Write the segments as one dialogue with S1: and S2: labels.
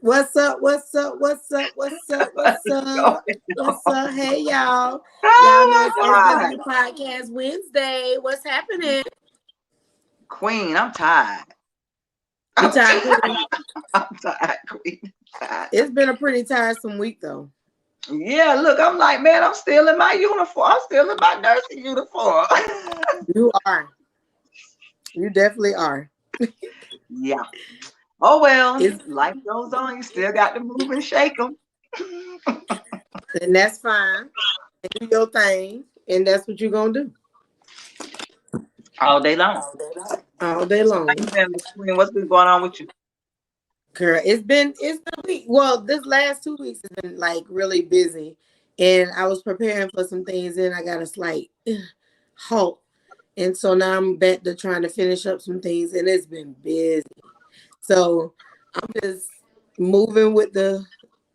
S1: What's up? What's up? What's up? What's up? What's up? What's up? Hey y'all. Y'all know
S2: Oh
S1: it's
S2: my
S1: SW Podcast Wednesday. What's happening?
S2: Queen, I'm tired.
S1: You
S2: I'm
S1: tired,
S2: tired.
S1: Queen?
S2: I'm tired, Queen. Tired.
S1: It's been a pretty tiresome week though.
S2: Yeah, look, I'm like, man, I'm still in my uniform. I'm still in my nursing uniform.
S1: You are. You definitely are.
S2: Yeah. Oh well,
S1: It's,
S2: life goes on. You still got to move and shake them.
S1: and that's fine. Do your thing, and that's what you're gonna do
S2: All day long.
S1: all day
S2: So how
S1: long.
S2: you been, Miss Queen? What's been going on with you?
S1: Girl, it's been a week. Well, this last 2 weeks has been like really busy, and I was preparing for some things, and I got a slight halt, and so now I'm back to trying to finish up some things, and it's been busy. So I'm just moving with the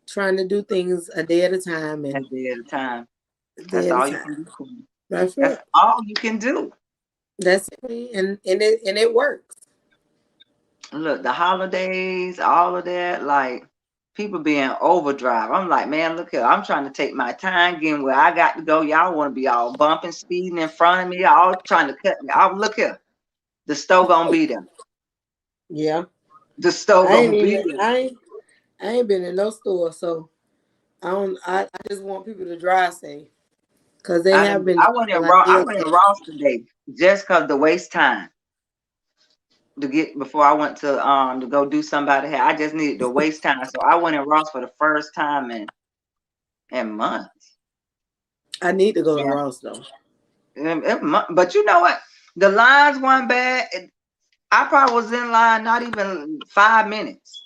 S1: trying to do things a day at a time
S2: A
S1: and
S2: day at a time.
S1: a day
S2: That's
S1: at a
S2: all you
S1: time.
S2: can do, Queen.
S1: That's
S2: That's
S1: it.
S2: all you can do.
S1: That's it, and it works.
S2: Look, the holidays, all of that, like people being overdrive. I'm like, man, look here. I'm trying to take my time getting where I got to go. Y'all want to be all bumping, speeding in front of me, all trying to cut me off. Look here. The stove gonna be there.
S1: Yeah,
S2: The stove
S1: I ain't
S2: gonna be
S1: even
S2: there.
S1: I ain't been in no store, so I don't. I just want people to drive safe because they have been
S2: I went in
S1: like
S2: Ross. I
S1: this.
S2: went in Ross today just cause to waste time to get before I went to go do somebody hair. I just needed to waste time, so I went in Ross for the first time in months.
S1: I need to go to
S2: Yeah.
S1: Ross though.
S2: But you know what? The lines weren't bad. I probably was in line not even 5 minutes.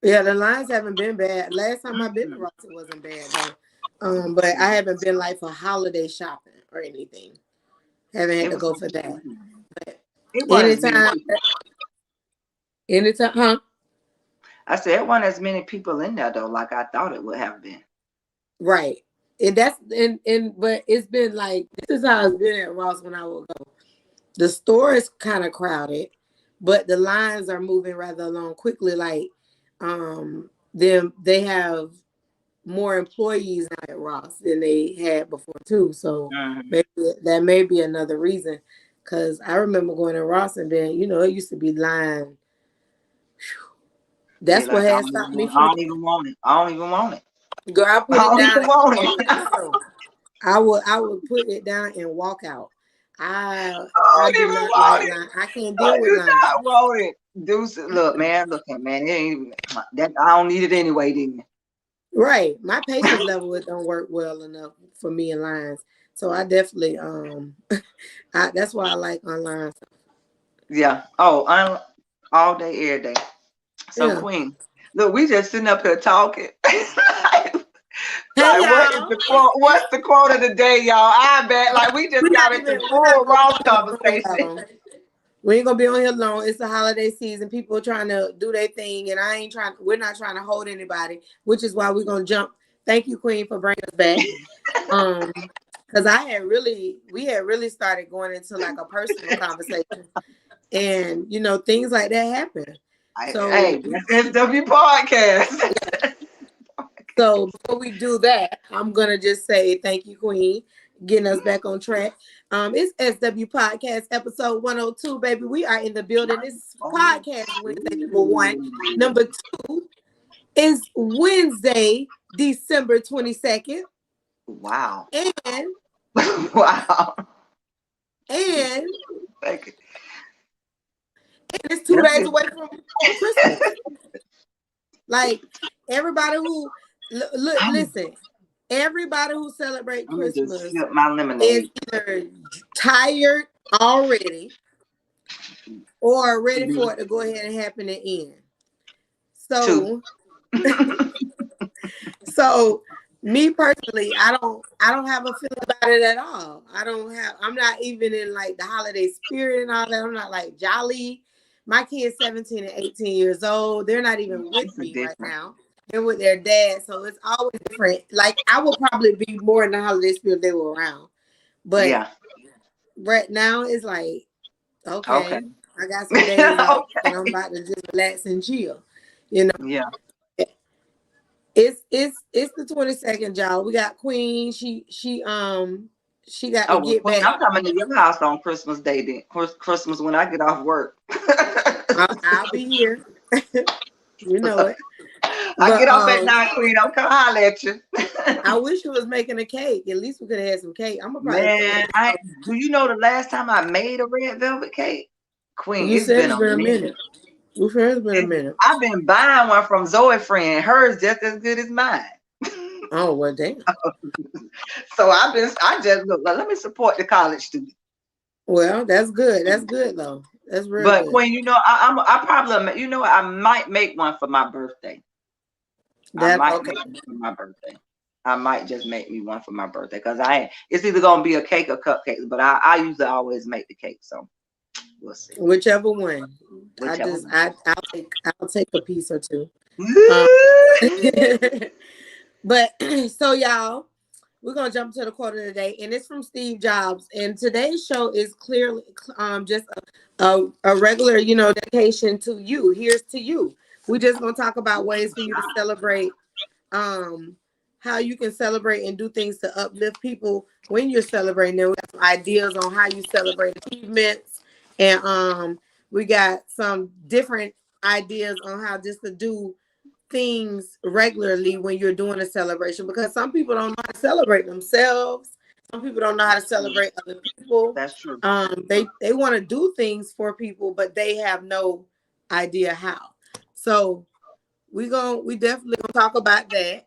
S1: Yeah, the lines haven't been bad. Last time I've been to
S2: Mm-mm.
S1: Ross, it wasn't bad though. But I haven't been like for holiday shopping or anything. Haven't had
S2: It
S1: to
S2: was
S1: go
S2: so
S1: for that.
S2: busy.
S1: But
S2: It wasn't as many
S1: anytime,
S2: people.
S1: anytime, huh?
S2: I said it wasn't as many people in there though, like I thought it would have been.
S1: Right. And that's and but it's been like this is how it's been at Ross when I will go. The store is kind of crowded, but the lines are moving rather along quickly. Like, them they have more employees now at Ross than they had before too. So
S2: Hmm.
S1: maybe that may be another reason. Cause I remember going to Ross and then it used to be line.
S2: Be
S1: That's what
S2: like,
S1: had stopped me
S2: I
S1: from
S2: don't even want it. I don't even want it.
S1: girl. I
S2: I
S1: put it
S2: don't
S1: down
S2: even
S1: and
S2: want
S1: walk out the
S2: it.
S1: store. I would put it down and walk out. I
S2: I
S1: I
S2: don't
S1: do
S2: even
S1: not like
S2: want it.
S1: line. I can't
S2: I
S1: deal with
S2: do
S1: lines.
S2: not want it. Deuce, look, man, look at man. It ain't even, that I don't need it anyway, then.
S1: Right. My patience level it don't work well enough for me in lines. So I definitely that's why I like online stuff.
S2: Yeah. Oh, all day, every day. So,
S1: Yeah.
S2: Queen, look, we just sitting up here talking.
S1: Hey
S2: Like, what is
S1: y'all.
S2: the quote? What's the quote of the day, y'all? I bet like we just got into
S1: We're not
S2: full
S1: gonna
S2: Ross
S1: be on here
S2: conversation.
S1: long. We ain't gonna be on here long. It's the holiday season. People are trying to do their thing, and we're not trying to hold anybody, which is why we're gonna jump. Thank you, Queen, for bringing us back. Um, because we had really started going into like a personal conversation, and things like that happen. So,
S2: Hey, that's SW podcast.
S1: so before we do that, I'm gonna just say thank you, Queen, getting us back on track. It's SW Podcast episode 102, baby. We are in the building. This
S2: Oh,
S1: podcast Wednesday number one. Number two is Wednesday, December 22nd.
S2: wow.
S1: And
S2: Wow.
S1: and
S2: Thank you.
S1: it's 2 days away from Christmas. Like everybody who listen, everybody who celebrate
S2: I'm gonna just
S1: Christmas
S2: sip my
S1: is
S2: lemonade.
S1: either tired already or ready
S2: Mhm.
S1: for it to go ahead and happen and end.
S2: Two.
S1: So, so me personally, I don't have a feeling about it at all. I'm not even in like the holiday spirit and all that. I'm not like jolly. My kids 17 and 18 years old. They're not even with
S2: It's a
S1: me right
S2: different.
S1: now. They're with their dad. So it's always different. Like I would probably be more in the holiday spirit if they were around. But
S2: Yeah.
S1: right now it's like,
S2: Okay.
S1: okay, I got some days off
S2: Okay.
S1: and I'm about to just relax and chill. You know,
S2: Yeah.
S1: it's the 22nd, y'all. We got Queen. She got to
S2: Oh, well,
S1: get
S2: Queen,
S1: back.
S2: I'm coming to your house on Christmas Day then. Christmas when I get off work.
S1: I'll be here. You know it.
S2: I
S1: But
S2: get off at 9, Queen. I'll come holler at you.
S1: I wish you was making a cake. At least we could have had some cake. I'm gonna probably throw
S2: Man,
S1: it.
S2: do you know the last time I made a red velvet cake? Queen,
S1: You
S2: it's
S1: said
S2: been
S1: it's
S2: a
S1: been a
S2: minute.
S1: minute. You said it's been a minute.
S2: I've been buying one from Zoe friend. Hers just as good as mine.
S1: Oh well, damn.
S2: So I just look, let me support the college student.
S1: Well, that's good. That's good though. That's real
S2: But
S1: good.
S2: Queen, I probably, I might make one for my birthday.
S1: That
S2: Make
S1: okay.
S2: one for my birthday. I might just make me one for my birthday because it's either gonna be a cake or cupcakes, but I usually always make the cake, so we'll see.
S1: Whichever one.
S2: Whichever one.
S1: I'll take a piece or two. But so y'all, we're gonna jump to the quote of the day, and it's from Steve Jobs. And today's show is clearly just a regular, dedication to you. Here's to you. We're just gonna talk about ways for you to celebrate, how you can celebrate and do things to uplift people when you're celebrating. Then we got some ideas on how you celebrate achievements, and we got some different ideas on how just to do things regularly when you're doing a celebration, because some people don't know how to celebrate themselves. Some people don't know how to celebrate other people.
S2: That's true.
S1: They want to do things for people, but they have no idea how. So we definitely gonna talk about that,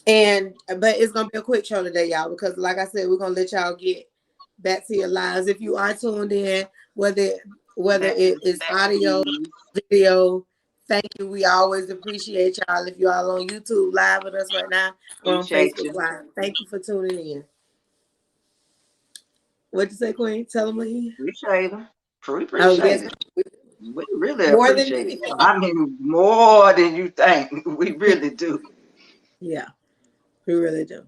S1: but it's gonna be a quick show today, y'all, because like I said, we're gonna let y'all get back to your lives. If you are tuned in, whether it is audio, video, thank you. We always appreciate y'all. If you're all on YouTube live with us right now or on Facebook Live, thank you for tuning in. What'd you say, Queen? Tell them again.
S2: Appreciate them. Appreciate it. We really
S1: more
S2: appreciate
S1: than
S2: it. I mean, more than you think. We really do.
S1: Yeah, we really do.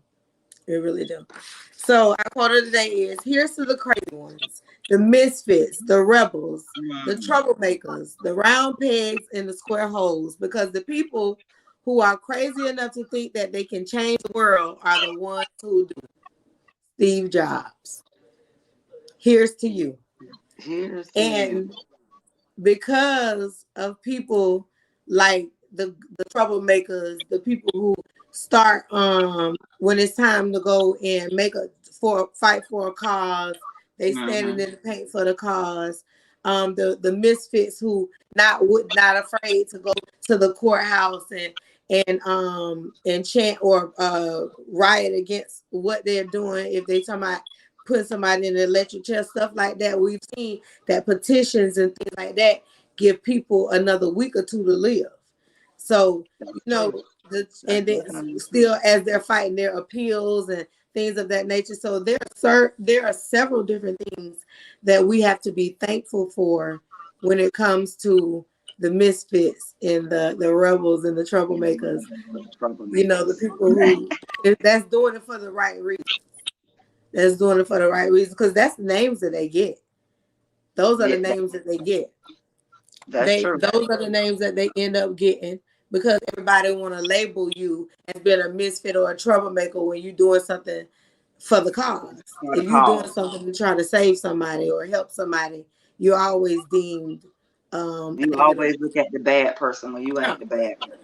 S1: We really do. So our quote of the day is: here's to the crazy ones, the misfits, the rebels, the troublemakers, the round pegs and the square holes, because the people who are crazy enough to think that they can change the world are the ones who do. Steve Jobs. Here's to you.
S2: Here's to
S1: And
S2: you.
S1: because of people like the troublemakers, the people who start when it's time to go and fight for a cause, they standing in the paint for the cause. The misfits who not afraid to go to the courthouse and chant or riot against what they're doing if they talking about put somebody in the electric chair, stuff like that. We've seen that petitions and things like that give people another week or two to live. So, and then still as they're fighting their appeals and things of that nature. So there are several different things that we have to be thankful for when it comes to the misfits and the rebels and the troublemakers. The people who that's doing it for the right reason. That's doing it for the right reason, because that's the names that they get. Those are the names that they get.
S2: That's true.
S1: Those are the names that they end up getting because everybody want to label you as being a misfit or a troublemaker when you're doing something for the cause. If you're doing something to try to save somebody or help somebody, you're always deemed.
S2: You always look at the bad person when you ain't the bad person.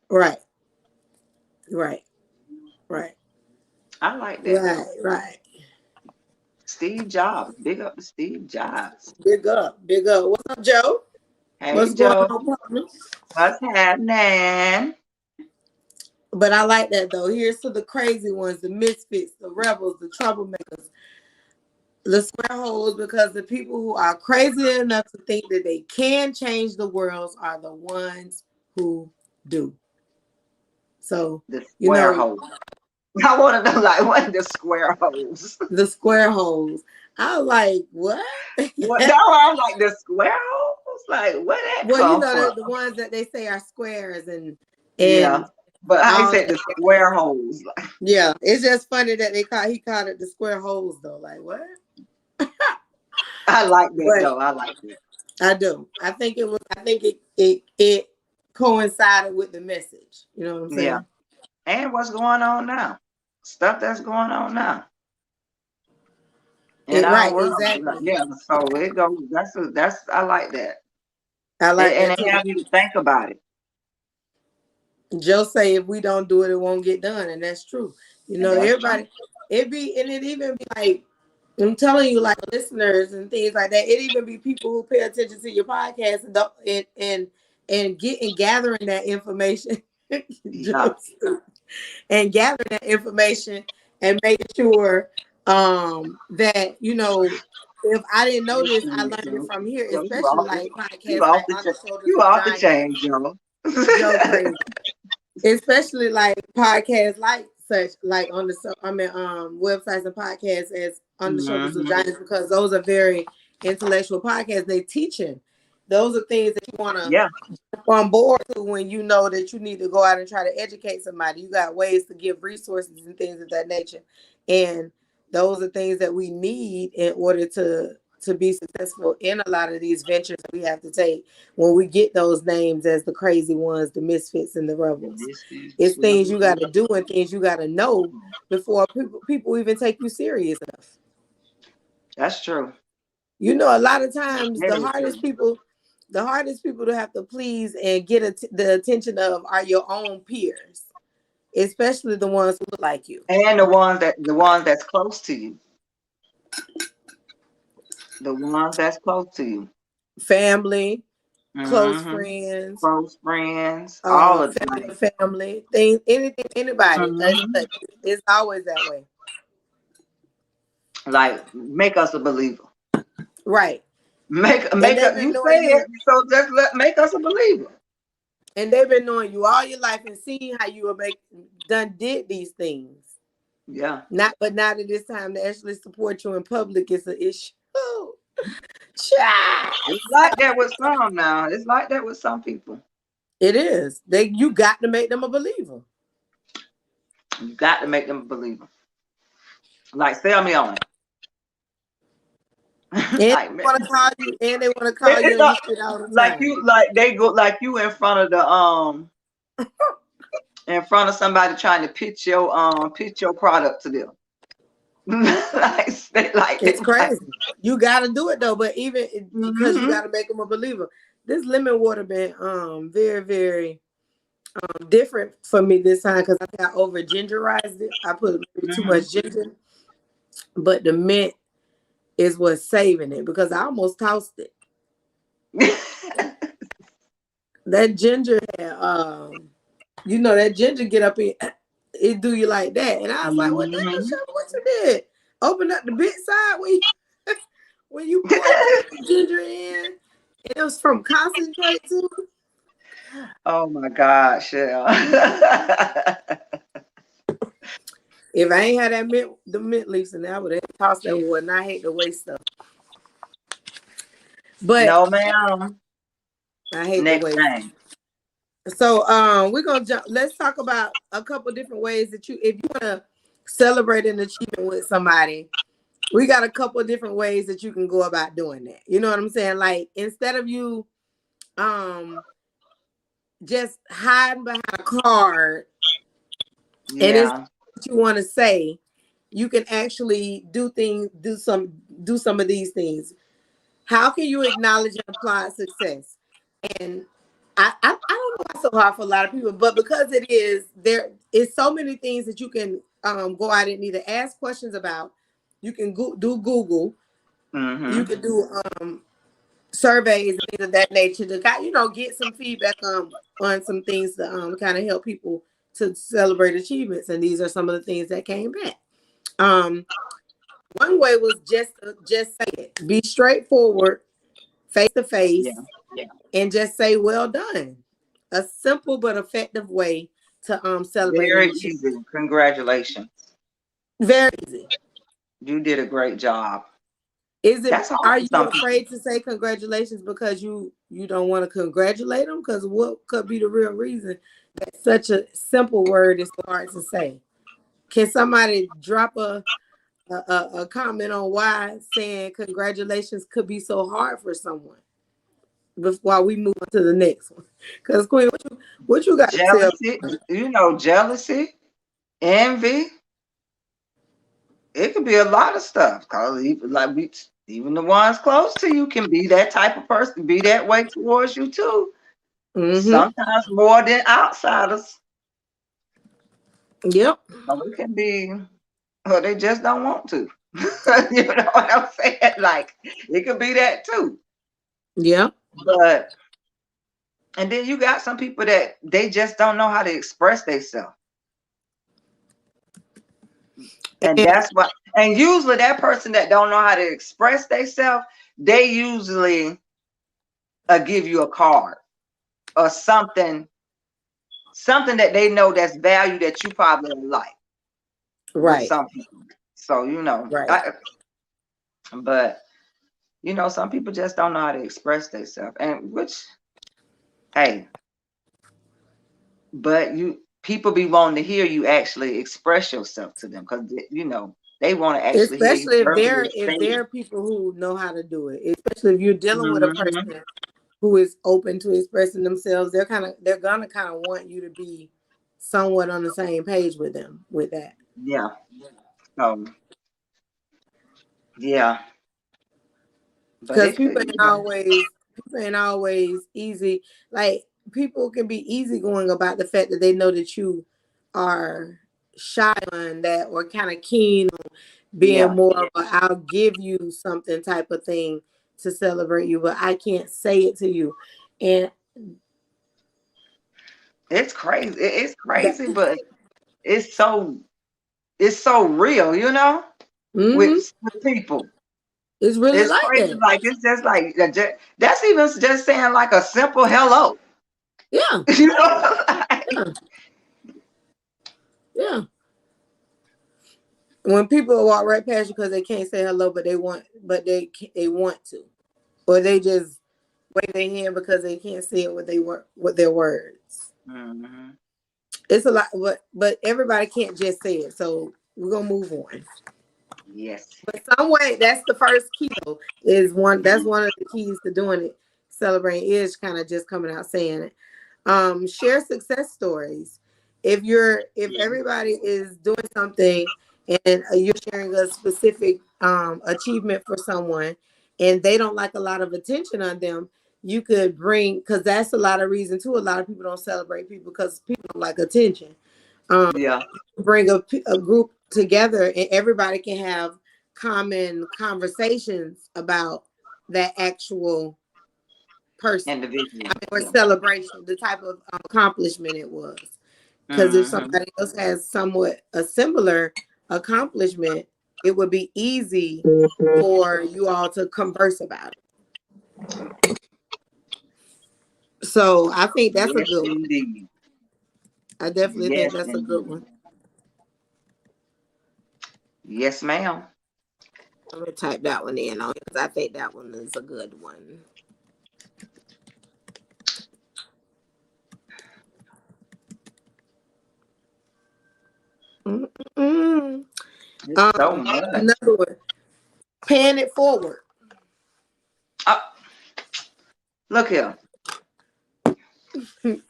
S1: Right.
S2: I like that.
S1: Right.
S2: Steve Jobs. Big up to Steve Jobs.
S1: Big up. What's up, Joe?
S2: Hey,
S1: What's
S2: Joe.
S1: going on, partner?
S2: What's happening?
S1: But I like that, though. Here's to the crazy ones, the misfits, the rebels, the troublemakers, the square holes, because the people who are crazy enough to think that they can change the world are the ones who do. So,
S2: the square holes. I want to know, like, what are the square holes?
S1: The square holes. I was like, what?
S2: What? No, I'm like, the square holes? Like, what that come from?
S1: The ones that they say are squares and
S2: yeah. But I said the square holes.
S1: Yeah, it's just funny that he called it the square holes though. Like what?
S2: I like that though. I like it.
S1: I do. I think it was. I think it coincided with the message. You know what I'm
S2: Yeah.
S1: saying?
S2: And what's going on now? Stuff that's going on now in
S1: It
S2: our
S1: right.
S2: world.
S1: Exactly.
S2: Yeah. So it goes. That's I like that.
S1: I like
S2: And
S1: that
S2: it
S1: too.
S2: have you to think about it.
S1: Joe say if we don't do it, it won't get done, and that's true. You know,
S2: And that's true.
S1: everybody. It even be like I'm telling you, like listeners and things like that. It even be people who pay attention to your podcast and gathering that information.
S2: Yeah.
S1: Just, and gathering that information and making sure that if I didn't know this, I learned it from here,
S2: You
S1: especially
S2: off the
S1: like
S2: you
S1: podcasts
S2: off
S1: like
S2: the
S1: On the Shoulders
S2: you
S1: of
S2: off the
S1: Giants.
S2: chain, Joe.
S1: Joe crazy. Especially like podcasts like such, like websites and podcasts as On the Shoulders of
S2: Mm-hmm.
S1: Giants, because those are very intellectual podcasts. They teaching. Those are things that you want to
S2: Yeah.
S1: jump on board to when you know that you need to go out and try to educate somebody. You got ways to give resources and things of that nature, and those are things that we need in order to be successful in a lot of these ventures that we have to take when we get those names as the crazy ones, the misfits and the rebels.
S2: This is
S1: It's things you got to
S2: true.
S1: do and things you got to know before people even take you serious enough.
S2: That's true.
S1: You know, a lot of times
S2: Very true.
S1: the hardest people to have to please and get the attention of are your own peers, especially the ones who look like you.
S2: And the ones that's close to you. The ones that's close to you.
S1: Family, close
S2: Mm-hmm.
S1: friends,
S2: Close friends, all of like.
S1: family, things, anything, anybody.
S2: Mm-hmm.
S1: It's always that way.
S2: Like make us a believer.
S1: Right. And
S2: Make
S1: they've
S2: us.
S1: been
S2: You
S1: knowing
S2: say it,
S1: you,
S2: so just make us a believer.
S1: and they've been knowing you all your life and seeing how you did these things.
S2: Yeah.
S1: But now that it's time to actually support you in public, it's an issue. Child.
S2: It's like that with some now. It's like that with some people.
S1: It is. You got to make them a believer.
S2: You got to make them a believer. Like sell me on it.
S1: And
S2: Like
S1: they
S2: man,
S1: want to call you,
S2: it's
S1: and you
S2: not
S1: shit all the
S2: like
S1: time.
S2: you like they go like you in front of the in front of somebody trying to pitch your product to them. like
S1: It's crazy. You got to do it though, but even because you
S2: mm-hmm.
S1: got to make them a believer. This lemon water been very very different for me this time because I think I over gingerized it. I put too
S2: Mm-hmm.
S1: much ginger, but the mint is what's saving it because I almost tossed it. That ginger had, that ginger get up in it do you like that, and I was like, "What the hell,
S2: Mm-hmm.
S1: Shelby, what you did? Open up the bit side when you poured the ginger in, and it was from concentrate too."
S2: Oh my gosh, yeah.
S1: If I ain't had the mint leaves, and I would have tossed that water. And I hate to waste stuff, but
S2: No, ma'am.
S1: I hate the
S2: Next
S1: waste.
S2: thing.
S1: So we're gonna jump. Let's talk about a couple different ways that if you want to celebrate an achievement with somebody, we got a couple of different ways that you can go about doing that. You know what I'm saying? Like instead of you just hiding behind a card and it's
S2: Yeah.
S1: what you want to say, you can actually do some of these things. How can you acknowledge and apply success? And I don't know why it's so hard for a lot of people, but because there is so many things that you can go out and either ask questions about. You can do Google. You
S2: Mm-hmm.
S1: can do surveys and things of that nature to get some feedback on some things to kind of help people to celebrate achievements. And these are some of the things that came back. One way was just say it. Be straightforward, face to face,
S2: Yeah. Yeah.
S1: and just say well done. A simple but effective way to celebrate an
S2: Very
S1: achievement.
S2: easy. Congratulations.
S1: Very easy.
S2: You did a great job. That's
S1: Are
S2: hard for
S1: you
S2: some
S1: afraid
S2: people.
S1: to say congratulations because you don't want to congratulate them? Because what could be the real reason that such a simple word is so hard to say? Can somebody drop a comment on why saying congratulations could be so hard for someone? while we move on to the next one. Because Queen, what you got to tell?
S2: Jealousy, jealousy, envy. It could be a lot of stuff. Cause even the ones close to you can be that type of person, be that way towards you too.
S1: Mm-hmm.
S2: Sometimes more than outsiders.
S1: Yep.
S2: So it can be, or they just don't want to. You know what I'm saying? Like it could be that too.
S1: Yep.
S2: But and then you got some people that they just don't know how to express themselves. And that's what, and usually that person that don't know how to express themselves, they usually give you a card or something that they know that's value that you probably like with
S1: Right.
S2: some people. So
S1: Right.
S2: but some people just don't know how to express themselves, and which, hey, but people be wanting to hear you actually express yourself to them because they want to actually hear you
S1: Especially
S2: verbally
S1: if
S2: say it.
S1: there are people who know how to do it. Especially if you're dealing with a
S2: Mhm.
S1: person who is open to expressing themselves, they're gonna kind of want you to be somewhat on the same page with them with that.
S2: Yeah. So yeah, but
S1: Because
S2: it could,
S1: people ain't always easy. Like people can be easygoing about the fact that they know that you are shy on that or kind of keen on being
S2: yeah,
S1: more of a I'll give you something type of thing to celebrate you, but I can't say it to you. And
S2: it's crazy. It's
S1: that
S2: crazy, but it's so real,
S1: mm-hmm,
S2: with people.
S1: it's really
S2: It's
S1: like
S2: crazy.
S1: that.
S2: Like it's just like that's even just saying like a simple hello.
S1: Yeah,
S2: You know, like,
S1: yeah, yeah. When people walk right past you because they can't say hello, but they want to, or they just wave their hand because they can't say it with their words.
S2: mhm.
S1: It's a lot, but everybody can't just say it. So we're gonna move on.
S2: Yes.
S1: But some way, that's the first key though. That's one of the keys to doing it. Celebrating is kind of just coming out saying it. Share success stories. If everybody is doing something and you're sharing a specific achievement for someone and they don't like a lot of attention on them, you could bring, because that's a lot of reason too. A lot of people don't celebrate people because people don't like attention.
S2: Yeah.
S1: Bring a group together and everybody can have common conversations about that actual person. I
S2: Individual.
S1: mean, or
S2: Yeah.
S1: celebration, the type of accomplishment it was. Because if
S2: Hmm.
S1: somebody else has somewhat a similar accomplishment, it would be easy for you all to converse about it. So I think that's a
S2: Yes,
S1: good one.
S2: indeed.
S1: I definitely think
S2: Yes,
S1: that's a good
S2: indeed.
S1: one.
S2: Yes, ma'am.
S1: I'm gonna type that one in on because I think that one is a good one. Mm-mm.
S2: It's so much.
S1: Another one. Paying it forward.
S2: Uh, Look here.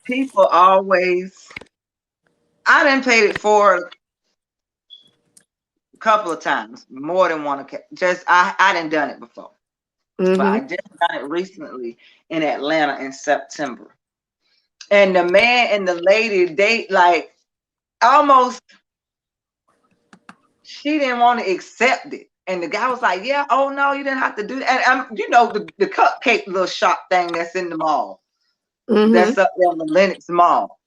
S2: People always. I done paid it for a couple of times, more than one occasion. Just I done it before, but I
S1: Mm-hmm.
S2: just done it recently in Atlanta in September. And the man and the lady, they like almost. She didn't want to accept it. And the guy was like, yeah, oh no, you didn't have to do that. And the cupcake little shop thing that's in the mall,
S1: Mm-hmm.
S2: that's up there on the Lenox Mall.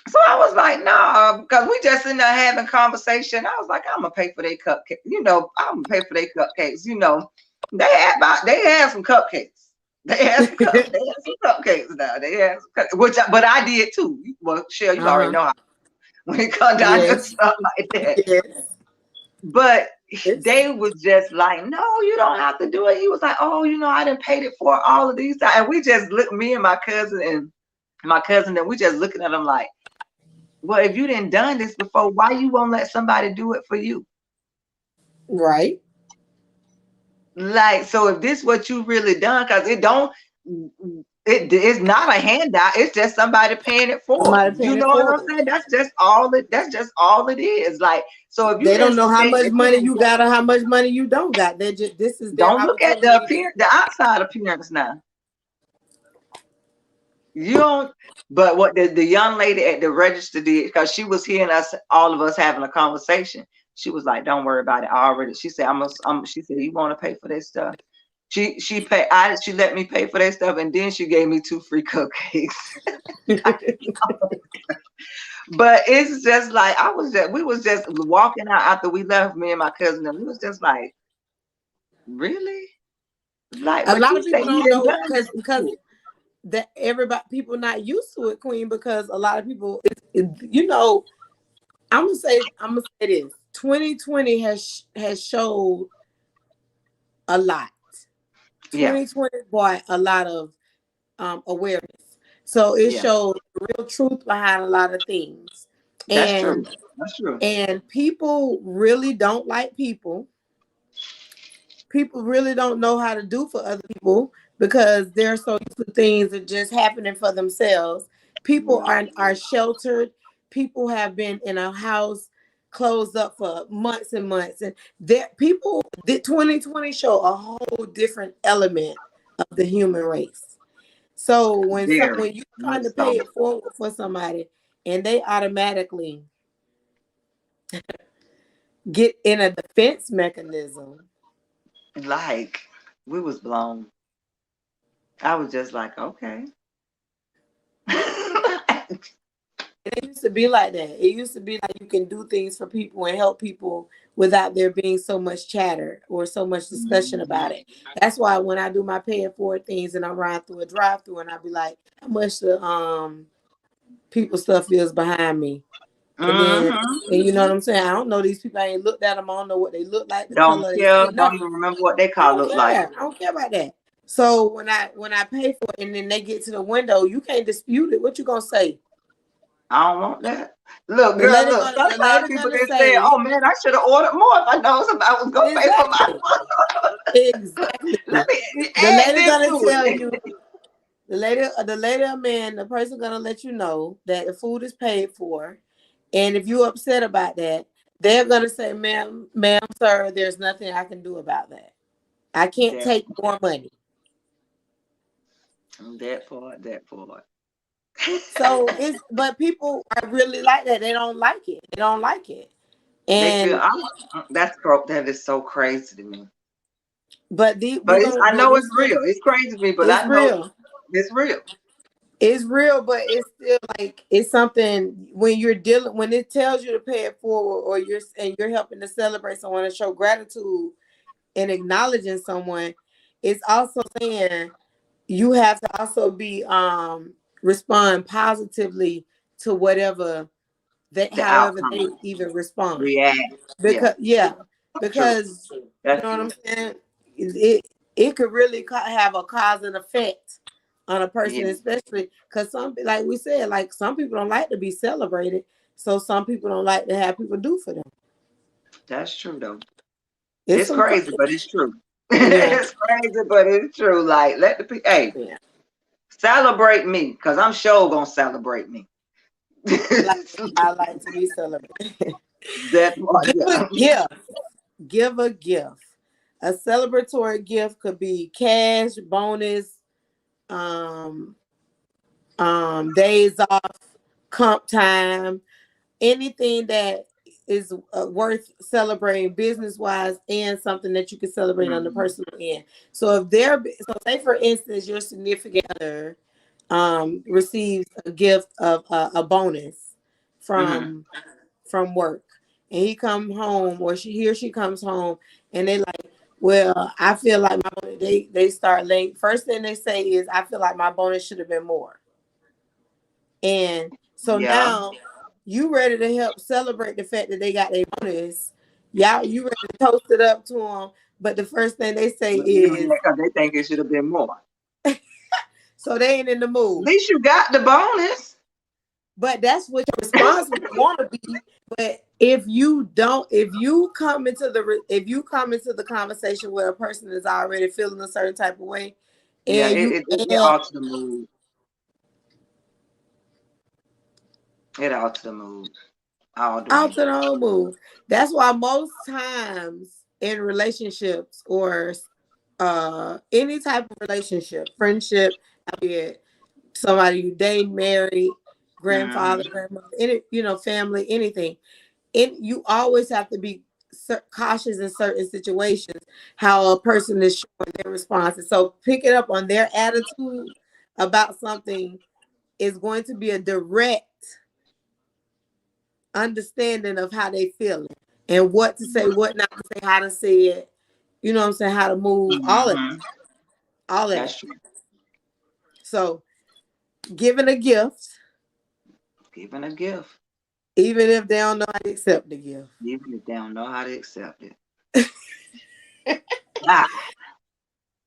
S2: So I was like, nah, because we just in there having conversation. I was like, I'm gonna pay for their cupcakes. I'm gonna pay for their cupcakes. They had some cupcakes. They had some cupcakes now. They had some but I did too. Well, Shell, you already
S1: Uh-huh.
S2: know how when it comes down to
S1: Yes.
S2: stuff like that.
S1: Yes.
S2: But
S1: Yes.
S2: they was just like, no, you don't have to do it. He was like, oh, I didn't pay it for all of these times. And we just look, me and my cousin, and we just looking at him like, well, if you didn't done this before, why you won't let somebody do it for you?
S1: Right.
S2: Like, so if this what you really done, because it don't, it's not a handout. It's just somebody paying it forward.
S1: Somebody
S2: You
S1: paying it
S2: know what I'm
S1: forward.
S2: saying? That's just all it is. Like, so if you
S1: They don't know how
S2: expect
S1: much
S2: that
S1: money
S2: people
S1: you got or how much money you don't got. They just this is their
S2: don't look at the
S1: opportunity.
S2: appearance, the outside appearance now. You don't. But what the young lady at the register did, because she was hearing us, all of us having a conversation. She was like, "Don't worry about it. I already." She said, She said, "You want to pay for this stuff?" She let me pay for that stuff, and then she gave me 2 free cupcakes. But it's just like we was just walking out after we left, me and my cousin, and we was just like, really? Like,
S1: A
S2: but
S1: lot
S2: you
S1: of
S2: say
S1: people
S2: you
S1: don't
S2: didn't
S1: know
S2: done this
S1: because
S2: before.
S1: that everybody people not used to it, Queen, because a lot of people, you know, I'm gonna say this. 2020 has showed a lot.
S2: Yeah,
S1: 2020 brought a lot of awareness, so it
S2: yeah,
S1: showed the real truth behind a lot of things,
S2: that's true.
S1: and
S2: That's true.
S1: people really don't like people. People really don't know how to do for other people because they're so used to things that just happening for themselves. People are sheltered. People have been in a house closed up for months and months, and there people did 2020 show a whole different element of the human race. So
S2: Very
S1: when you're
S2: much
S1: trying to
S2: so.
S1: pay it forward for somebody and they automatically get in a defense mechanism.
S2: Like, we was blown. I was just like, okay.
S1: It used to be like that. It used to be like you can do things for people and help people without there being so much chatter or so much discussion about it. That's why when I do my pay it forward things and I ride through a drive through and I be like, how much the people stuff is behind me. And then
S2: Hmm.
S1: and you know what I'm saying? I don't know these people. I ain't looked at them. I don't know what they look like, the
S2: Don't
S1: color they
S2: care.
S1: skin,
S2: Don't
S1: nothing.
S2: even remember what they
S1: I
S2: car
S1: don't
S2: look like.
S1: care. I don't care about that. So when I pay for it and then they get to the window, you can't dispute it. What you gonna say?
S2: I don't want that. Look,
S1: The
S2: girl,
S1: lady
S2: look.
S1: gonna the
S2: Sometimes
S1: lady
S2: people
S1: gonna
S2: can say,
S1: say
S2: "Oh man, I should have ordered more if I know somebody was gonna pay for my
S1: exactly.
S2: Let
S1: Exactly.
S2: me
S1: The
S2: add
S1: lady
S2: this
S1: gonna
S2: to
S1: tell
S2: it."
S1: you, the lady or man, the person gonna let you know that the food is paid for. And if you're upset about that, they're gonna say, ma'am, sir, there's nothing I can do about that. I can't
S2: That
S1: take more money.
S2: that part.
S1: So but people are really like that. They don't like it. They don't like it.
S2: They feel
S1: And
S2: that is so crazy to me.
S1: but
S2: But I
S1: but
S2: know
S1: we
S2: it's
S1: still
S2: real. It's crazy to me, but
S1: it's
S2: I know
S1: real.
S2: it's real.
S1: It's real, but it's still like it's something when you're dealing when it tells you to pay it forward or you're helping to celebrate someone and show gratitude and acknowledging someone. It's also saying you have to also be respond positively to whatever they
S2: The
S1: however they
S2: outcome,
S1: even respond.
S2: react. Yeah,
S1: Because yeah,
S2: true.
S1: because you
S2: That's
S1: know what
S2: true.
S1: I'm saying. It could really have a cause and effect on a person,
S2: Yeah,
S1: especially because some, like we said, like some people don't like to be celebrated, so some people don't like to have people do for them.
S2: that's true though.
S1: It's
S2: It's
S1: some,
S2: crazy, but it's true.
S1: yeah,
S2: It's crazy, but it's true. Like, let the people, hey,
S1: yeah.
S2: celebrate me, because I'm sure gonna celebrate me.
S1: I like to be celebrated.
S2: That part,
S1: Give a
S2: yeah.
S1: gift. Give a gift. A celebratory gift could be cash, bonus, um, days off, comp time, anything that is worth celebrating business wise and something that you can celebrate on the
S2: Mhm.
S1: personal end. So say for instance your significant other receives a gift of a bonus
S2: Mhm.
S1: from work, and he come home or she comes home and they like, well, I feel like they start late. First thing they say is, I feel like my bonus should have been more. And so
S2: Yeah.
S1: now you ready to help celebrate the fact that they got their bonus. Y'all, you ready to toast it up to them. But the first thing they say
S2: But you
S1: is,
S2: because they think it should have been more.
S1: so they ain't in the
S2: At
S1: mood.
S2: least you got the bonus.
S1: But that's what your response would want to be. But if you don't, if you come into the conversation where a person is already feeling a certain type of way,
S2: Yeah,
S1: and you
S2: it alters the mood. It alters the mood all the way.
S1: alter the whole mood. That's why most times in relationships or any type of relationship, friendship, be it somebody you date, married, grandfather,
S2: Mm-hmm.
S1: grandmother, any, family, anything. You always have to be cautious in certain situations how a person is showing their responses. So picking up on their attitude about something is going to be a direct understanding of how they feeling and what to say, what not to say, how to say it. You know what I'm saying? How to move, all of
S2: Mm-hmm.
S1: that, all of
S2: That's
S1: that.
S2: true.
S1: So giving a gift,
S2: Giving a gift,
S1: even if they don't know how to accept the gift.
S2: even if they don't know how to accept it. Wow.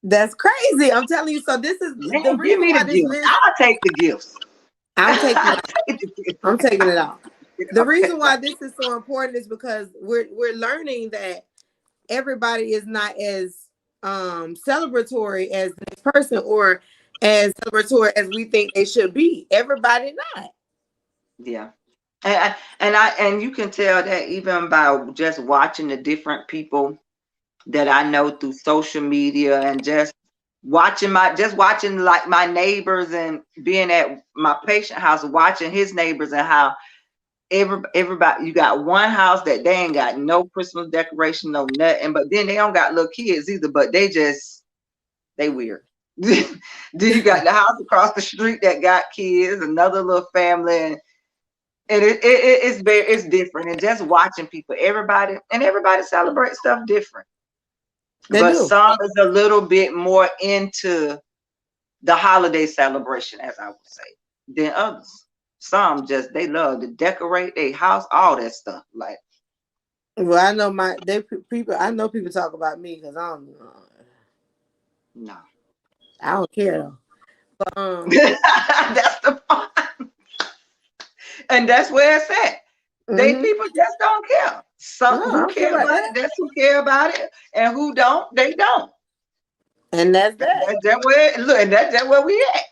S1: That's crazy. I'm telling you. So this is the
S2: Man, give
S1: reason
S2: me the
S1: why this
S2: gifts.
S1: list.
S2: I'll take the gifts.
S1: I'm taking it.
S2: I'll take the gifts.
S1: I'm taking it off. The
S2: Okay.
S1: reason why this is so important is because we're learning that everybody is not as celebratory as this person or as celebratory as we think they should be. Everybody not.
S2: Yeah. And you can tell that even by just watching the different people that I know through social media and just watching like my neighbors and being at my patient house watching his neighbors and how everybody, you got one house that they ain't got no Christmas decoration, no nothing, but then they don't got little kids either, but they weird. Then you got the house across the street that got kids, another little family, and it's different. And just watching people, everybody celebrates stuff different,
S1: They
S2: but
S1: do.
S2: some is a little bit more into the holiday celebration, as I would say, than others. Some just they love to decorate their house, all that stuff. Like,
S1: Well, I know people. I know people talk about me because
S2: no.
S1: I don't care though. But
S2: That's the point. And that's where it's at. They
S1: mm-hmm.
S2: people just don't care.
S1: No,
S2: Some
S1: I
S2: who
S1: don't care
S2: care
S1: about
S2: about it,
S1: that.
S2: that's who care about it. And who don't, they don't.
S1: And that's
S2: And
S1: that.
S2: that's that where look, and that's where we at.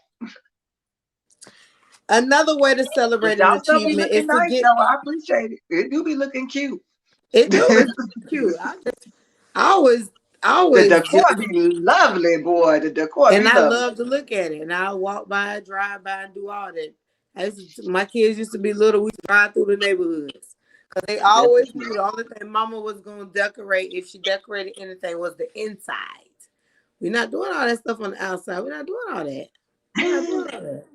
S1: Another way to
S2: But
S1: celebrate an
S2: y'all still be
S1: achievement is
S2: looking
S1: to
S2: nice
S1: get
S2: though. I appreciate it. It do be looking cute.
S1: it. Do
S2: The
S1: it's cute. I always,
S2: decor be lovely, boy. The decor
S1: and
S2: be
S1: I
S2: lovely.
S1: love to look at it. And I walk by, drive by, and do all that. My kids used to be little. We drive through the neighborhoods because they
S2: That's the
S1: always
S2: truth.
S1: knew the only thing Mama was gonna decorate if she decorated anything was the inside. We're not doing all that stuff on the outside. We're not doing all that. We're not doing all that.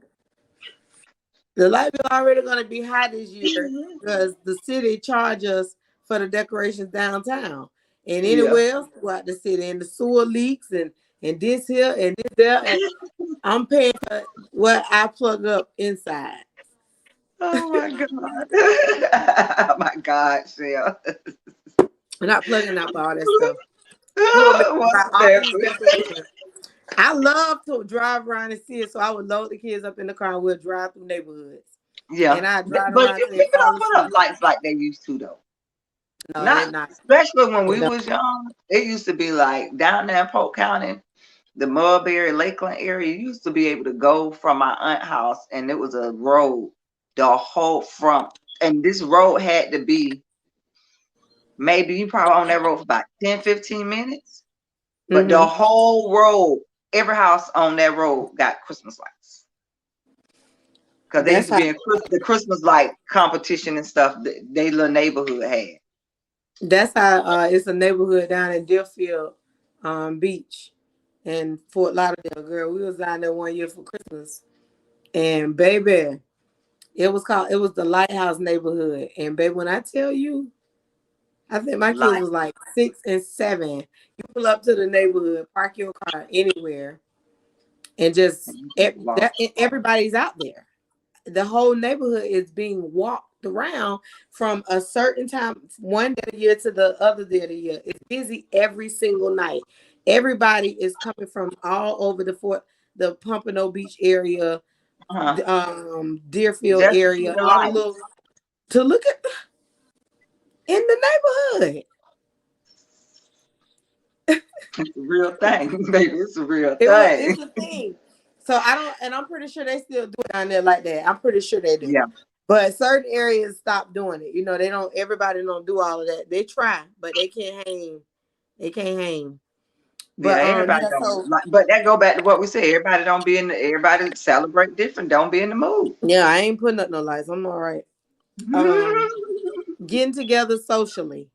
S1: The light bill already gonna be high this year because the city charge us for the decorations downtown and
S2: Yeah.
S1: anywhere else throughout the city, and the sewer leaks and this here and this there, and I'm paying for what I plug up inside.
S2: Oh my God. Oh my God, Shell.
S1: We're not plugging up all that stuff. You want me to
S2: What's
S1: buy all
S2: that?
S1: these decorations? I love to drive around and see it, so I would load the kids up in the car and we'll drive through neighborhoods.
S2: Yeah.
S1: And I drive
S2: But
S1: around till they
S2: people
S1: fall
S2: don't put up
S1: asleep.
S2: lights like they used to though.
S1: No, they're
S2: Not
S1: not.
S2: especially when
S1: They
S2: we
S1: don't.
S2: was young. It used to be like down there in Polk County, the Mulberry, Lakeland area. You used to be able to go from my aunt house and it was a road, the whole front. And this road had to be maybe you probably on that road for about 10, 15 minutes. But the
S1: Mm-hmm.
S2: whole road, every house on that road got Christmas lights. Because they used
S1: That's
S2: to
S1: how.
S2: be in the Christmas light competition and stuff that they little neighborhood had.
S1: That's how it's a neighborhood down in Deerfield Beach in Fort Lauderdale. Girl, we was down there one year for Christmas, and baby, it was the Lighthouse neighborhood. And baby, when I tell you, I think my kids
S2: Light.
S1: was like 6 and 7. You pull up to the neighborhood, park your car anywhere, and just everybody's out there. The whole neighborhood is being walked around from a certain time, one day of the year to the other day of the year. It's busy every single night. Everybody is coming from all over the Pompano Beach area,
S2: Uh-huh.
S1: Deerfield
S2: Just to see
S1: area,
S2: the
S1: all the
S2: light.
S1: little to look at in the neighborhood.
S2: It's a real thing, baby. It's a real
S1: It's
S2: thing.
S1: a thing. So I don't, and I'm pretty sure they still do it down there like that. I'm pretty sure they do.
S2: Yeah.
S1: But certain areas stop doing it. You know, they don't. Everybody don't do all of that. They try, but they can't hang. They can't hang.
S2: Yeah,
S1: But
S2: everybody
S1: yeah.
S2: don't
S1: So
S2: like, but that go back to what we said. Everybody don't be in the, everybody celebrate different. Don't be in the mood.
S1: yeah, I ain't putting up no lights. I'm all right. Getting together socially.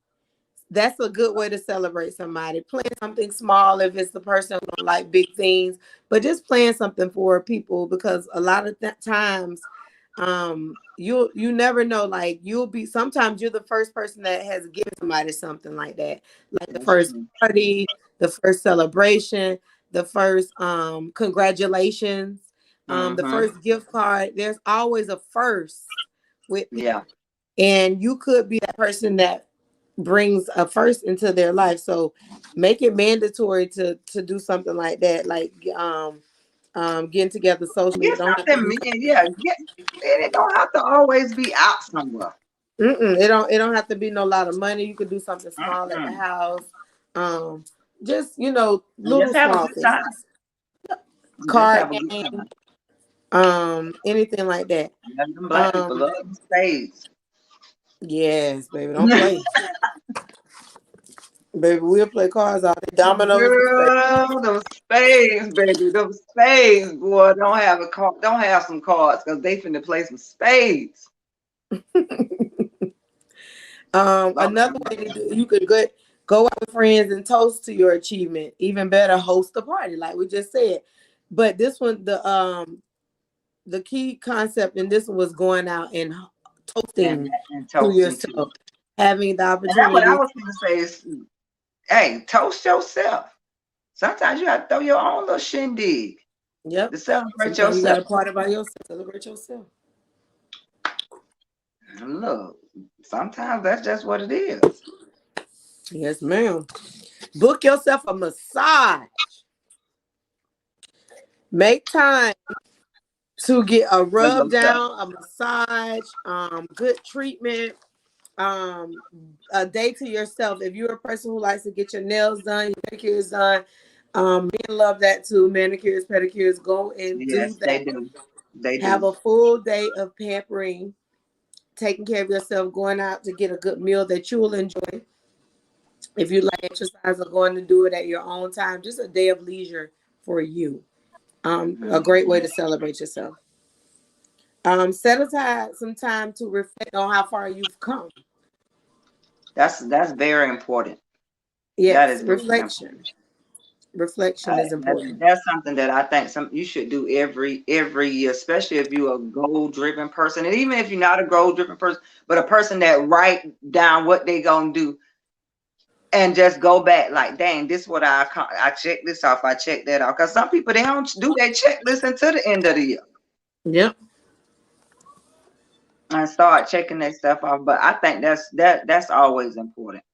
S1: That's a good way to celebrate somebody. Playing something small if it's the person who don't like big things, but just playing something for people, because a lot of times you never know, like you'll be, sometimes you're the first person that has given somebody something like that, like the
S2: That's
S1: first
S2: true.
S1: party, the first celebration, the first congratulations, the
S2: Mm-hmm.
S1: first gift card. There's always a first with
S2: Yeah.
S1: people, and you could be that person that brings a first into their life. So make it mandatory to do something like that, like getting together socially.
S2: Get
S1: It don't have to
S2: something,
S1: be
S2: man. Yeah. Get. It don't have to always be out somewhere.
S1: it don't have to be no lot of money. You could do something small at the
S2: Mm-mm.
S1: house. Just
S2: And
S1: little
S2: just have a
S1: small
S2: good time.
S1: things.
S2: And just
S1: Card
S2: have a good
S1: game,
S2: time.
S1: anything like that.
S2: And them black people
S1: Um,
S2: love them spades.
S1: yes, baby, don't play. Baby, we'll play cards all day. Dominoes and
S2: Girl, those spades, baby. Those spades, boy. Don't have a card. Don't have some cards because they finna play some spades. Lord have
S1: Another way to
S2: mercy.
S1: do, you could go out with friends and toast to your achievement. Even better, host a party, like we just said. But this one, the key concept in this one was going out and toasting
S2: And
S1: to
S2: toasting too.
S1: yourself, having the
S2: And that's what I
S1: opportunity.
S2: was gonna say is, hey, toast yourself. Sometimes you have to throw your own little shindig
S1: Yep.
S2: to celebrate
S1: Sometimes you got
S2: yourself.
S1: to party by yourself, celebrate yourself.
S2: And look, sometimes that's just what it is.
S1: Yes, ma'am. Book yourself a massage. Make time to get a
S2: For
S1: rub
S2: yourself.
S1: down, a massage, good treatment, a day to yourself. If you're a person who likes to get your nails done, your pedicures done, men love that too. Manicures, pedicures, go and do
S2: Yes, they
S1: that.
S2: do. They
S1: Have
S2: do.
S1: a full day of pampering, taking care of yourself, going out to get a good meal that you will enjoy. If you like exercise or going to do it at your own time, just a day of leisure for you. A great way
S2: Mhm.
S1: to celebrate yourself. Set aside some time to reflect on how far you've come.
S2: That's very important. That
S1: Yes,
S2: is very
S1: reflection.
S2: important.
S1: Reflection is
S2: That's,
S1: important.
S2: that's something that I think some you should do every year, especially if you're a goal driven person, and even if you're not a goal driven person, but a person that write down what they gonna do and just go back like, dang, this is what I check this off, I check that off. Because some people they don't do their checklist until the end of the year
S1: Yep.
S2: and start checking their stuff off. But I think that's always important.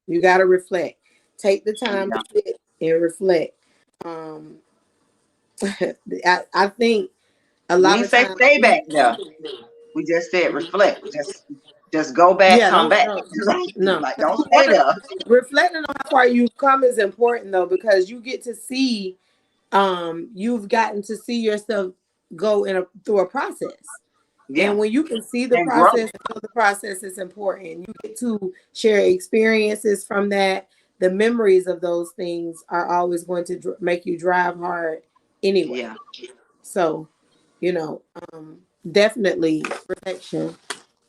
S1: You got to reflect. Take the time to
S2: Yeah.
S1: sit and reflect. Um, I think a
S2: We
S1: lot
S2: ain't
S1: of
S2: say
S1: times
S2: stay back there. We just said reflect. Just go back,
S1: yeah,
S2: come
S1: don't
S2: back.
S1: no no.
S2: Like don't stay there.
S1: Reflecting on how far you've come is important though, because you get to see you've gotten to see yourself go through a process. And
S2: Yeah.
S1: when you can see the
S2: And grow.
S1: process and know the process is important, you get to share experiences from that. The memories of those things are always going to make you drive hard anyway.
S2: Yeah.
S1: So, you know, definitely reflection.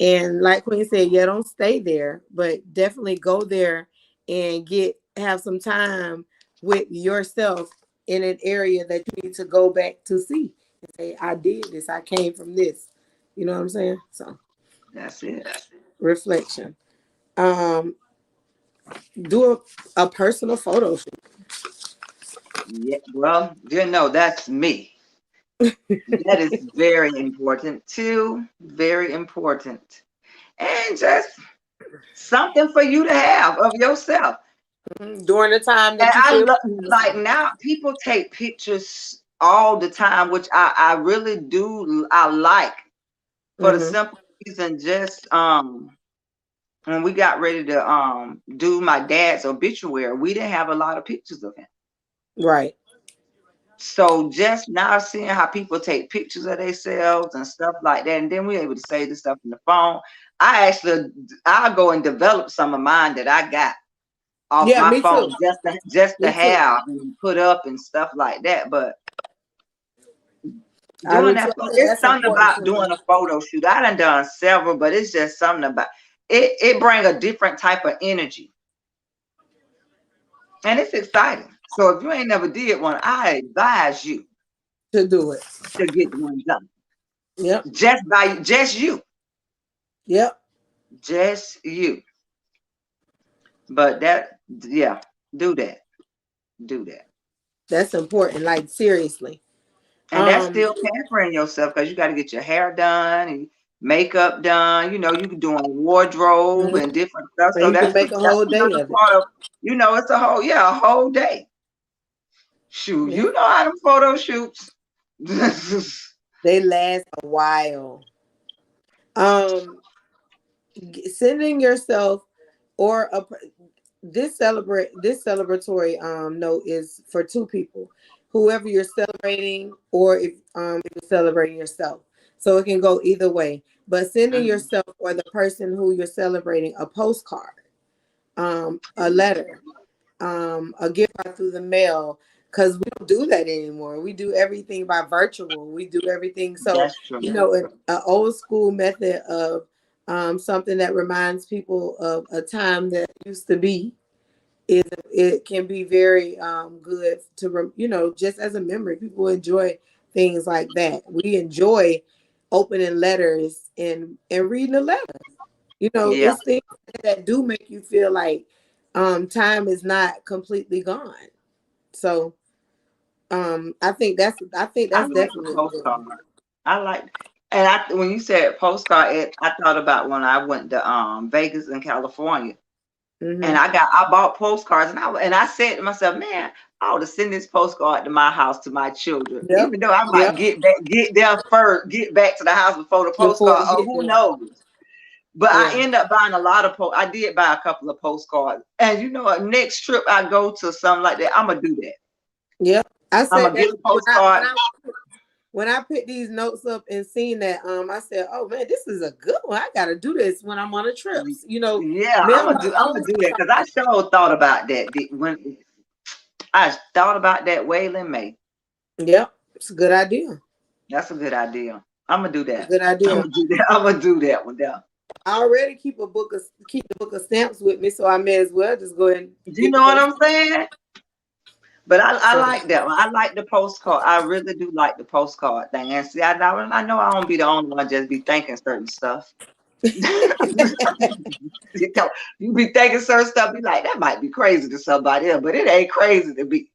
S1: And like Queen said, yeah, don't stay there, but definitely go there and have some time with yourself in an area that you need to go back to see and say, I did this, I came from this. You know what I'm saying? So
S2: That's it.
S1: reflection. Um, do a personal photo shoot.
S2: Yeah. Well, you know, that's me. That is very important too. Very important. And just something for you to have of yourself.
S1: During the time
S2: And
S1: that you
S2: I
S1: feel
S2: love, like now people take pictures all the time, which I really do I like for the
S1: mm-hmm.
S2: simple reason just when we got ready to do my dad's obituary, we didn't have a lot of pictures of him.
S1: Right.
S2: So just now seeing how people take pictures of themselves and stuff like that, and then we're able to save the stuff in the phone. I'll go and develop some of mine that I got off
S1: Yeah,
S2: my
S1: me
S2: phone
S1: too.
S2: just to
S1: Me too.
S2: have and put up and stuff like that. But
S1: I
S2: doing
S1: do too.
S2: that,
S1: I think
S2: it's
S1: that's
S2: something
S1: important
S2: about
S1: for
S2: doing
S1: me.
S2: a photo shoot. I done several, but it's just something about it. It brings a different type of energy, and it's exciting. So if you ain't never did one, I advise you
S1: To do it.
S2: to get one done.
S1: Yep.
S2: Just you,
S1: Yep.
S2: just you. But yeah, do that, do that.
S1: That's important. Like seriously.
S2: And that's
S1: Um,
S2: still pampering yourself because you got to get your hair done and makeup done. You know, you can do a wardrobe
S1: mhm.
S2: and different stuff.
S1: And
S2: So
S1: you can
S2: that's
S1: make a
S2: that's
S1: whole day
S2: another
S1: of it.
S2: part of, it's a whole day. Shoot,
S1: Yeah.
S2: you know how them photo shoots.
S1: They last a while. Um, sending yourself or this celebratory note is for two people, whoever you're celebrating, or if you're celebrating yourself. So it can go either way. But sending
S2: Mhm.
S1: yourself or the person who you're celebrating a postcard, a letter, a gift card through the mail, because we don't do that anymore. We do everything by virtual. We do everything. So,
S2: That's true.
S1: an old school method of something that reminds people of a time that used to be, is it can be very good to, just as a memory. People enjoy things like that. We enjoy opening letters and reading a letter.
S2: Yeah,
S1: It's things that do make you feel like time is not completely gone. So I think that's
S2: I like the
S1: definitely
S2: postcard.
S1: important.
S2: I like, and when you said postcard, I thought about when I went to Vegas in California. And
S1: Hmm.
S2: I bought postcards, and I said to myself, man, I ought to send this postcard to my house to my children,
S1: Yep.
S2: even though I might
S1: Yep.
S2: get there first, get back to the house before the
S1: Before
S2: postcard,
S1: it
S2: or
S1: get
S2: who
S1: there.
S2: knows. But I
S1: Yeah.
S2: end up buying a lot of I did buy a couple of postcards, and next trip I go to something like that, I'm gonna do that.
S1: Yep. I
S2: I'm
S1: said
S2: gonna
S1: that
S2: get a
S1: when I when
S2: postcard.
S1: I when I picked these notes up and seen that, I said, "Oh man, this is a good one. I got to do this when I'm on a trip."
S2: Yeah,
S1: Mail my
S2: I'm
S1: own
S2: gonna do that
S1: stuff.
S2: because I sure thought about that when I thought about that Waylon May.
S1: Yep, it's a good idea.
S2: That's a good idea. I'm gonna do
S1: A
S2: that.
S1: good
S2: I'm
S1: idea.
S2: gonna do that. I'm gonna do that one down.
S1: I already keep the book of stamps with me, so I may as well just go ahead and
S2: Do you
S1: get the
S2: know what
S1: post.
S2: I'm saying? But I
S1: So
S2: like that one. I like the postcard. I really do like the postcard thing. And see, I know I won't be the only one just be thinking certain stuff. You be thinking certain stuff, be like, that might be crazy to somebody else, but it ain't crazy to me.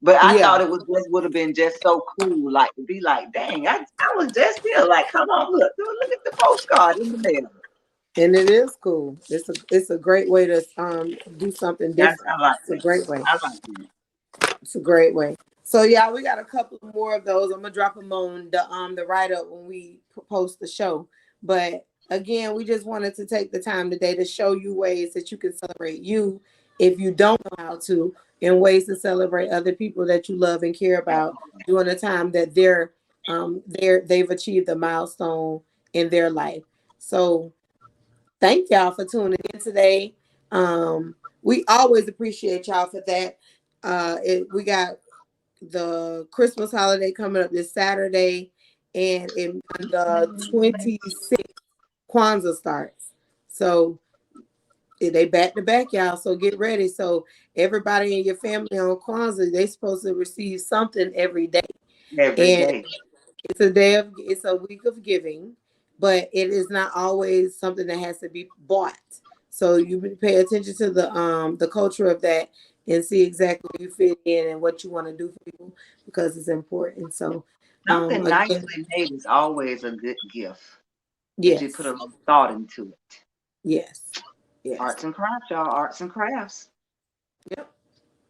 S2: But I
S1: yeah,
S2: thought it would have been just so cool, like to be like, dang, I was just here. Like, come on, look at the postcard in the mail.
S1: and it is cool. It's a great way to do something different.
S2: I like
S1: It's a
S2: that.
S1: great way.
S2: I like that.
S1: It's a great way. So yeah, we got a couple more of those. I'm gonna drop them on the write up when we post the show. But again, we just wanted to take the time today to show you ways that you can celebrate you if you don't know how to, and ways to celebrate other people that you love and care about during a time that they've achieved a milestone in their life. So thank y'all for tuning in today. We always appreciate y'all for that. We got the Christmas holiday coming up this Saturday, and on the 26th, Kwanzaa starts. So they back to back, y'all. So get ready. So everybody in your family on Kwanzaa, they supposed to receive something every day,
S2: Every
S1: and
S2: day.
S1: it's a week of giving, but it is not always something that has to be bought. So you pay attention to the culture of that and see exactly where you fit in and what you want to do for people, because it's important. So
S2: Something
S1: again,
S2: nicely made is always a good gift if you put a
S1: yes,
S2: little thought into it.
S1: yes, yes.
S2: Arts and crafts, y'all. Arts and crafts.
S1: Yep.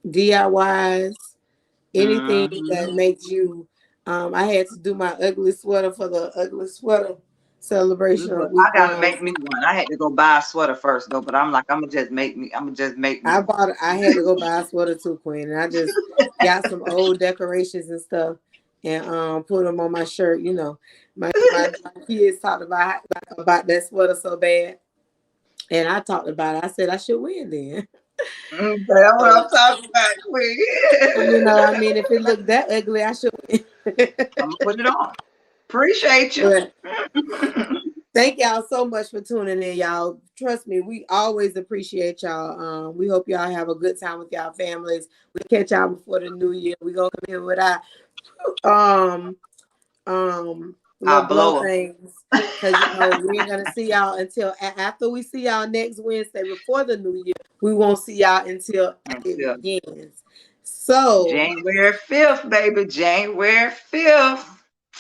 S1: DIYs, anything that
S2: Hmm.
S1: makes you I had to do my ugly sweater for the ugly sweater celebration
S2: Look,
S1: week
S2: I gotta
S1: one.
S2: make me one. I had to go buy a sweater first though, but I'm like, I'm gonna just make me one.
S1: I had to go buy a sweater too, Queen, and I just got some old decorations and stuff and put them on my shirt. You know, my kids talked about that sweater so bad, and I talked about it. I said I should win then.
S2: That's what
S1: So,
S2: I'm talking about, Queen.
S1: you know, I mean, if it looked that ugly, I should win.
S2: I'm gonna put it on. Appreciate you.
S1: But thank y'all so much for tuning in, y'all. Trust me, we always appreciate y'all. We hope y'all have a good time with y'all families. We catch y'all before the new year. We gonna come in with our little
S2: I'll
S1: blow
S2: blow up.
S1: things, because you know we ain't gonna see y'all until after we see y'all next Wednesday before the new year. We won't see y'all until
S2: Until
S1: it begins. So
S2: January 5th, baby. January 5th.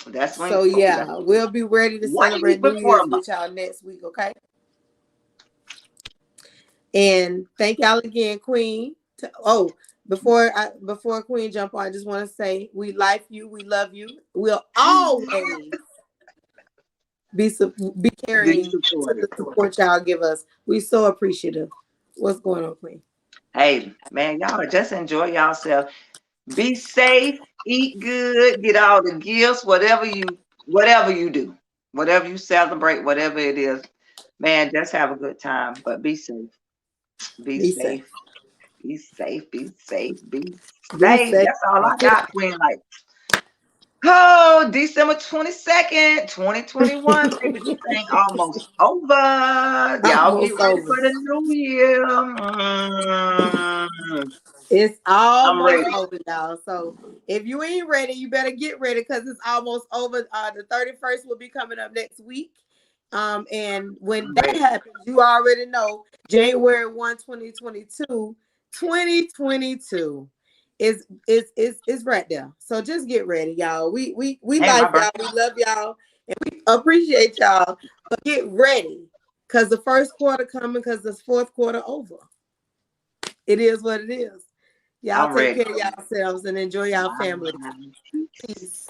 S2: That's when
S1: yeah, we'll be ready to
S2: 1 week
S1: celebrate New
S2: before
S1: Year's
S2: a month.
S1: with y'all next week, okay? And thank y'all again, Queen. Before Queen jump on, I just want to say we like you, we love you. We'll always be
S2: Be
S1: carrying to
S2: supportive.
S1: the support y'all give us. We so appreciative. What's going on, Queen?
S2: Hey, man, y'all just enjoy yourself. Be safe, eat good, get all the gifts, whatever you do, whatever you celebrate, whatever it is, man, just have a good time. But be safe. Be
S1: Be safe.
S2: safe. Be safe. Be safe. Be
S1: Be
S2: safe.
S1: safe.
S2: That's all I got, Queen. Like, oh, December 22nd, 2021, baby. This thing almost over. Y'all get
S1: Almost
S2: ready
S1: over.
S2: for the new year. Mm,
S1: It's
S2: I'm
S1: almost
S2: ready.
S1: over, y'all. So if you ain't ready, you better get ready because it's almost over. The 31st will be coming up next week. And when
S2: I'm
S1: that
S2: ready.
S1: happens, you already know January 1, 2022, 2022 is right there. So just get ready, y'all. We
S2: Hey, my
S1: like y'all,
S2: birthday.
S1: we love y'all, and we appreciate y'all. But get ready because the first quarter coming because the fourth quarter over. It is what it is. Y'all
S2: I'm
S1: take
S2: ready.
S1: care of yourselves and enjoy y'all family.
S2: Bye.
S1: Peace.